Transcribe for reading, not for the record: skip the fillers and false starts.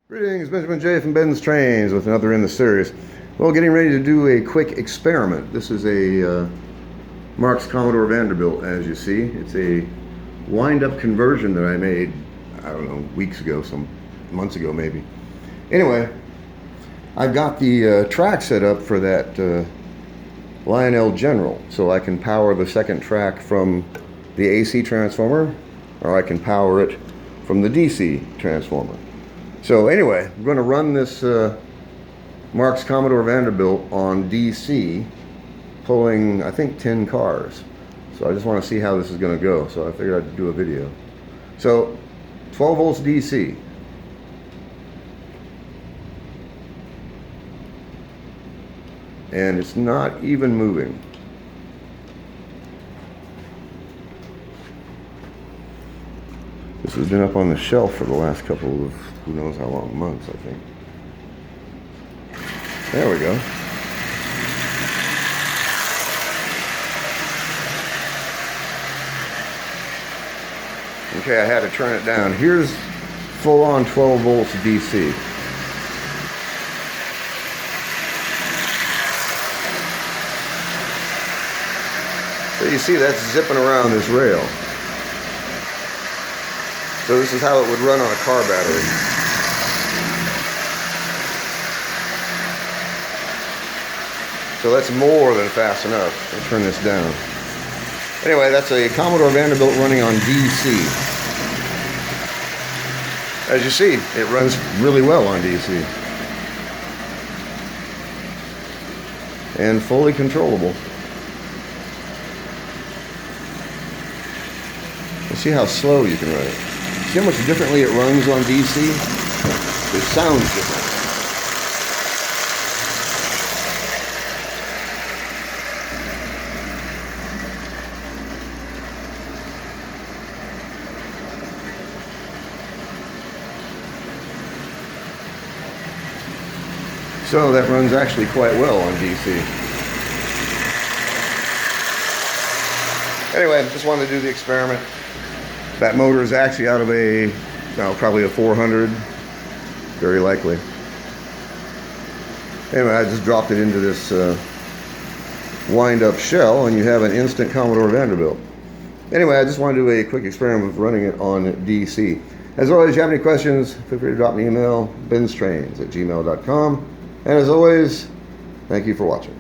Greetings, Benjamin J. from BENZTRAINZ with another in the series. Well, getting ready to do a quick experiment. This is a Marx Commodore Vanderbilt, as you see. It's a wind-up conversion that I made, I don't know, weeks ago, some months ago maybe. Anyway, I've got the track set up for that Lionel General, so I can power the second track from the AC transformer, or I can power it from the DC transformer. So anyway, I'm going to run this Marx Commodore Vanderbilt on DC, pulling, I think, 10 cars. So I just want to see how this is going to go, so I figured I'd do a video. So, 12 volts DC. And it's not even moving. This has been up on the shelf for the last couple of who knows how long months, I think. There we go. Okay, I had to turn it down. Here's full on 12 volts DC. So you see that's zipping around this rail. So this is how it would run on a car battery. So that's more than fast enough. I'll turn this down. Anyway, that's a Commodore Vanderbilt running on DC. As you see, it runs really well on DC. And fully controllable. You see how slow you can run it. See how much differently it runs on DC? It sounds different. So that runs actually quite well on DC. Anyway, just wanted to do the experiment. That motor is actually out of a, probably a 400, very likely. Anyway, I just dropped it into this wind-up shell, and you have an instant Commodore Vanderbilt. Anyway, I just wanted to do a quick experiment with running it on DC. As always, if you have any questions, feel free to drop me an email, BENZTRAINZ@gmail.com. And as always, thank you for watching.